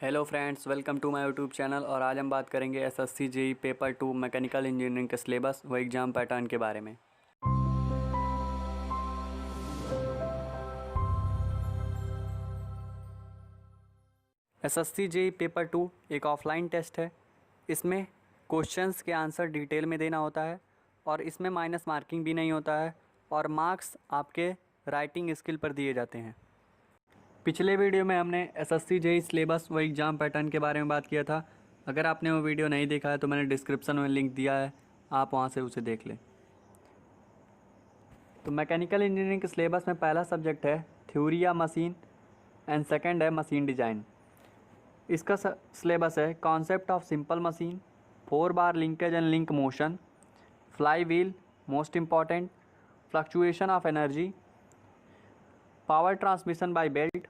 Hello friends, welcome to my YouTube channel. और आज हम बात करेंगे SSC JE paper 2 mechanical engineering के सिलेबस व एग्ज़ाम पैटर्न के बारे में। एसएससी जेईई पेपर 2 एक ऑफलाइन टेस्ट है। इसमें क्वेश्चंस के आंसर डिटेल में देना होता है और इसमें माइनस मार्किंग भी नहीं होता है और मार्क्स आपके राइटिंग स्किल पर दिए जाते हैं। पिछले वीडियो में हमने एसएससी जेईई सिलेबस व एग्ज़ाम पैटर्न के बारे में बात किया था। अगर आपने वो वीडियो नहीं देखा है तो मैंने डिस्क्रिप्शन में लिंक दिया है, आप वहाँ से उसे देख लें। तो मैकेनिकल इंजीनियरिंग के सिलेबस में पहला सब्जेक्ट है थ्योरी या मशीन एंड सेकंड है मशीन डिज़ाइन। इसका सिलेबस है concept of simple machine, 4 bar linkage and link motion, fly wheel most important, fluctuation of energy, power transmission by belt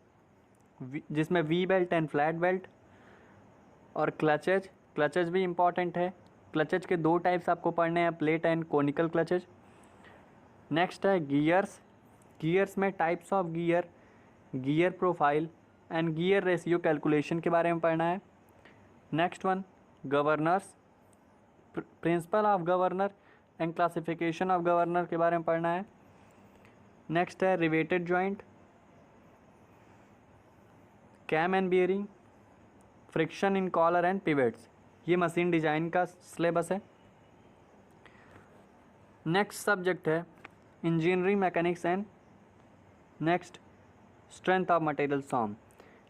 जिसमें V belt and flat belt, और clutches भी important है। Clutches के 2 types आपको पढ़ने हैं, plate and conical clutches. Next है gears में types of gear profile and gear ratio calculation के बारे में पढ़ना है। Next one governors, principle of governor and classification of governor के बारे में पढ़ना है। नेक्स्ट है riveted joint, cam and bearing, friction in collar and pivots. ये मशीन डिज़ाइन का सिलेबस है। नेक्स्ट सब्जेक्ट है engineering mechanics and next strength of material SOM.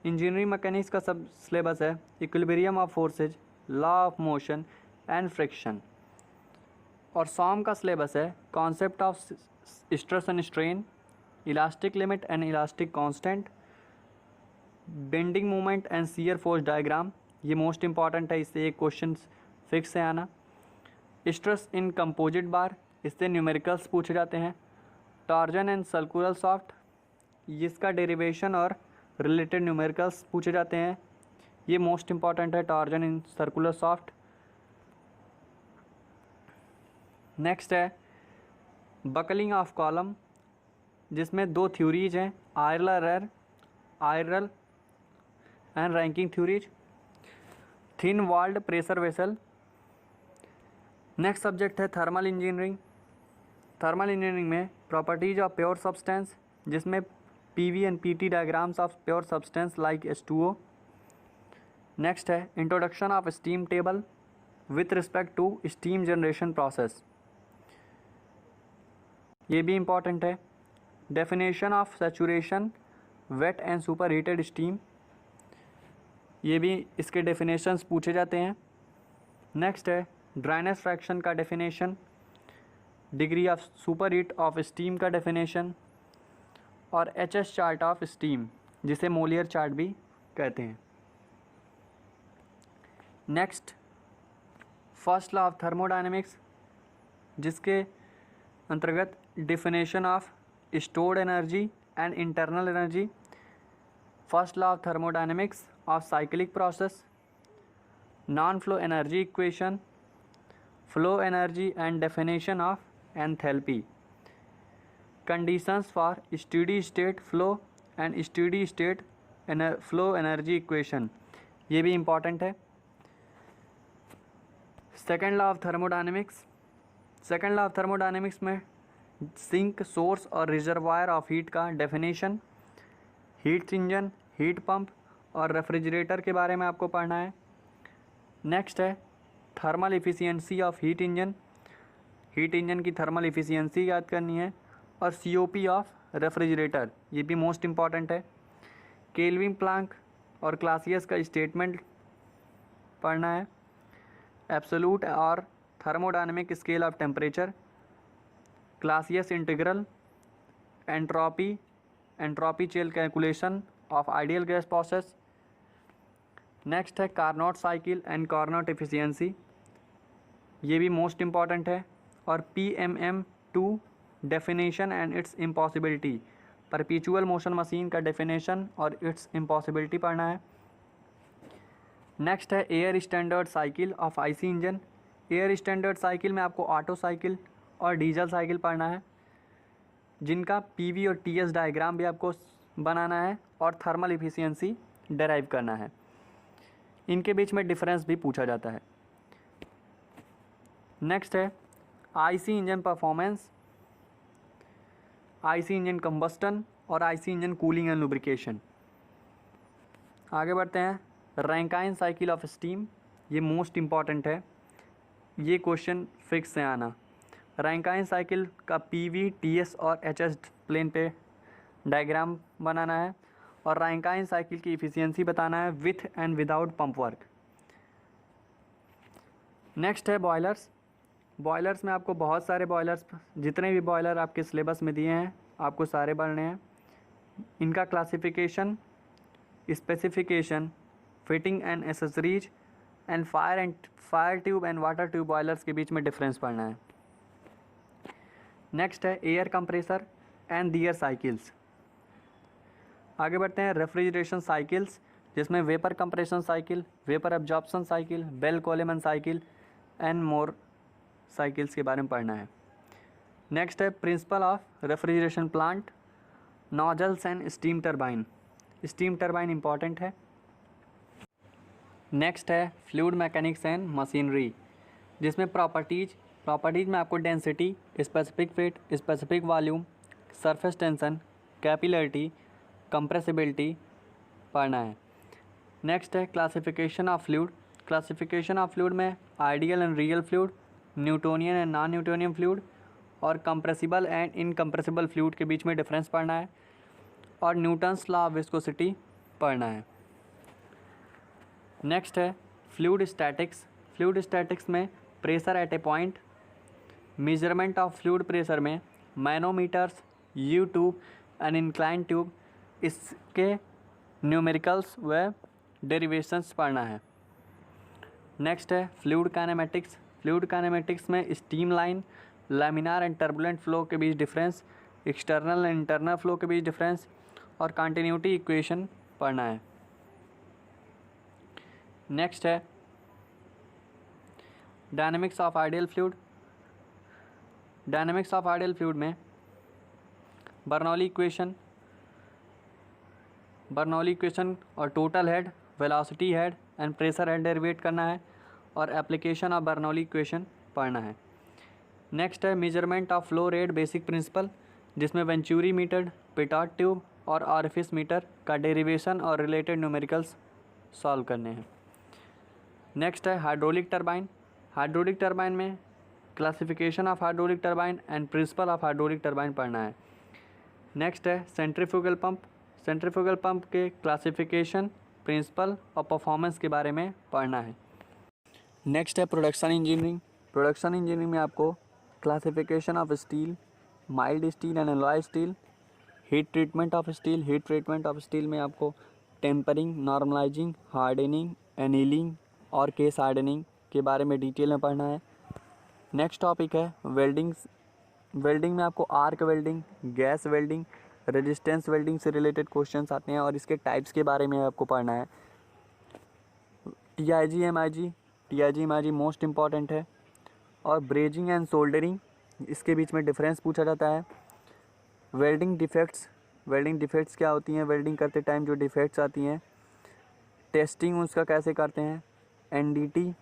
Engineering mechanics का सब सिलेबस है equilibrium of forces, law of motion and friction. और SOM का syllabus है concept of stress and strain, elastic limit and elastic constant, bending moment and shear force diagram. ये most important है, इससे एक क्वेश्चन फिक्स है आना। स्ट्रेस इन कंपोजिट बार, इससे न्यूमेरिकल्स पूछे जाते हैं। टॉर्जन एंड सर्कुलर सॉफ्ट, इसका डेरिवेशन और रिलेटेड न्यूमेरिकल्स पूछे जाते हैं। ये मोस्ट इंपॉर्टेंट है, torsion in circular shaft. Next है बकलिंग ऑफ कॉलम, जिसमें 2 थ्योरीज हैं, Euler and Rankine theories. Thin walled pressure vessel. Next subject है थर्मल इंजीनियरिंग में प्रॉपर्टीज ऑफ प्योर सब्सटेंस, जिसमें PV and PT diagrams of pure substance like H2O। Next है introduction of steam table with respect to steam generation process, ये भी important है। Definition of saturation, wet and super heated steam, ये भी इसके definitions पूछे जाते हैं। नेक्स्ट है ड्राइनेस फ्रैक्शन का definition, degree of super heat of steam का डेफिनेशन, और HS चार्ट ऑफ स्टीम, जिसे मोलियर चार्ट भी कहते हैं। Next first law of thermodynamics, जिसके अंतर्गत definition of stored energy and internal energy, first law of thermodynamics of cyclic process, non flow energy equation, flow energy and definition of enthalpy, conditions for steady state flow and steady state flow energy equation, ये भी important है। Second law of thermodynamics में sink, source और reservoir of heat का definition, heat engine, heat pump और refrigerator के बारे में आपको पढ़ना है। नेक्स्ट है thermal efficiency of heat engine की थर्मल इफ़िशियंसी याद करनी है, और COP ऑफ रेफ्रिजरेटर, ये भी मोस्ट इम्पॉर्टेंट है। केल्विन प्लैंक और क्लासियस का स्टेटमेंट पढ़ना है। एब्सोल्यूट और thermodynamic scale of temperature, Clausius integral, entropy चेल calculation of ideal gas process. Next है Carnot cycle and Carnot efficiency, ये भी मोस्ट इम्पॉर्टेंट है। और PMM2 definition and its impossibility, perpetual motion machine का डेफिनेशन और इट्स इम्पॉसिबिलिटी पढ़ना है। नेक्स्ट है air standard cycle of IC engine. Air standard cycle में आपको ऑटो साइकिल और डीजल साइकिल पढ़ना है, जिनका PV और TS डायग्राम भी आपको बनाना है और थर्मल इफ़िशियंसी डेराइव करना है। इनके बीच में डिफरेंस भी पूछा जाता है। नेक्स्ट है IC engine performance, IC engine combustion और IC engine cooling and lubrication. आगे बढ़ते हैं रैंकाइन साइकिल ऑफ स्टीम, ये मोस्ट इम्पॉर्टेंट है, ये क्वेश्चन फिक्स है आना। रैंकाइन साइकिल का पीवी, टीएस और एचएस प्लेन पे डायग्राम बनाना है और रैंकाइन साइकिल की इफ़िशियंसी बताना है with and without pump work. Next है बॉयलर्स। बॉयलर्स में आपको बहुत सारे बॉयलर्स, जितने भी बॉयलर आपके सिलेबस में दिए हैं आपको सारे पढ़ने हैं। इनका classification, specification, fitting and accessories and fire tube and water tube boilers के बीच में डिफरेंस पढ़ना है। नेक्स्ट है air compressor and their cycles. आगे बढ़ते हैं रेफ्रिजरेशन साइकिल्स, जिसमें vapour compression cycle, vapour absorption cycle, Bell Coleman cycle and more cycles के बारे में पढ़ना है। नेक्स्ट है principle of refrigeration plant, nozzles and steam turbine. Steam turbine important है। नेक्स्ट है फ्लूइड मैकेनिक्स एंड मशीनरी, जिसमें प्रॉपर्टीज़ में आपको density, specific weight, specific volume, surface tension, capillarity, compressibility पढ़ना है। नेक्स्ट है classification of fluid. Classification of fluid में ideal and real fluid, Newtonian and non Newtonian fluid और compressible and incompressible fluid के बीच में डिफरेंस पढ़ना है और न्यूटन्स लॉ ऑफ विस्कोसिटी पढ़ना है। नेक्स्ट है फ्लूइड स्टैटिक्स। फ्लूइड स्टैटिक्स में pressure at a point, measurement of fluid pressure में manometers, U tube and incline tube, इसके न्यूमेरिकल्स व डेरिवेशंस पढ़ना है। नेक्स्ट है फ्लूइड काइनेमेटिक्स। फ्लूइड काइनेमेटिक्स में stream line, laminar and turbulent flow के बीच difference, external and internal flow के बीच डिफरेंस और कंटिन्यूटी इक्वेशन पढ़ना है। नेक्स्ट है dynamics of ideal fluid. Dynamics of ideal fluid में बर्नौली इक्वेशन और total head, velocity head and pressure head derivative करना है और एप्लीकेशन ऑफ बर्नौली इक्वेशन पढ़ना है। नेक्स्ट है measurement of flow rate basic principle, जिसमें वेंचुरी मीटर, पिटॉट ट्यूब और ऑरिफिस मीटर का डेरिवेशन और रिलेटेड न्यूमेरिकल्स सॉल्व करने हैं। नेक्स्ट है हाइड्रोलिक टरबाइन। हाइड्रोलिक टरबाइन में classification of hydraulic turbine and principle of hydraulic turbine पढ़ना है। नेक्स्ट है सेंट्रीफ्यूगल पंप। सेंट्रीफ्यूगल पंप के क्लासिफिकेशन, प्रिंसिपल और परफॉर्मेंस के बारे में पढ़ना है। नेक्स्ट है प्रोडक्शन इंजीनियरिंग। प्रोडक्शन इंजीनियरिंग में आपको classification of steel, mild steel and alloy steel, heat treatment of steel. Heat treatment of steel में आपको टेम्परिंग, नॉर्मलाइजिंग, हार्डनिंग, एनीलिंग और केस हार्डनिंग के बारे में डिटेल में पढ़ना है। नेक्स्ट टॉपिक है वेल्डिंग। वेल्डिंग में आपको arc welding, gas welding, resistance welding से रिलेटेड क्वेश्चंस आते हैं और इसके टाइप्स के बारे में आपको पढ़ना है। टीआईजी, एमआईजी मोस्ट इम्पॉर्टेंट है और ब्रेजिंग एंड सोल्डरिंग, इसके बीच में डिफरेंस पूछा जाता है। वेल्डिंग डिफेक्ट्स क्या होती हैं, वेल्डिंग करते टाइम जो डिफेक्ट्स आती हैं, टेस्टिंग उसका कैसे करते हैं, एनडीटी।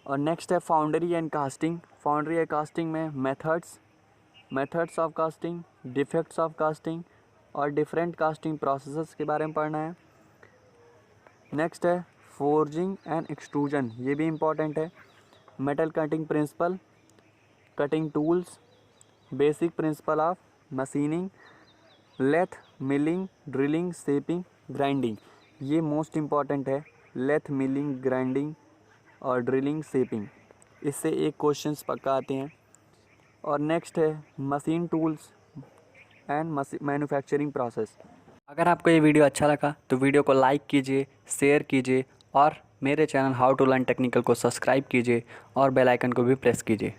और नेक्स्ट है foundry and casting. Foundry and casting में methods of casting, defects of casting और डिफरेंट कास्टिंग प्रोसेसेस के बारे में पढ़ना है। नेक्स्ट है फोर्जिंग एंड एक्सट्रूजन, ये भी इम्पॉर्टेंट है। Metal cutting principle, cutting tools, basic principle of machining, lathe, milling, drilling, shaping, grinding, ये मोस्ट इम्पॉर्टेंट है। लेथ, मिलिंग, ग्राइंडिंग और ड्रिलिंग, शेपिंग, इससे एक क्वेश्चंस पक्का आते हैं। और नेक्स्ट है machine tools and manufacturing process. अगर आपको ये वीडियो अच्छा लगा तो वीडियो को लाइक कीजिए, शेयर कीजिए और मेरे channel how to learn technical को सब्सक्राइब कीजिए और बेल आइकन को भी प्रेस कीजिए।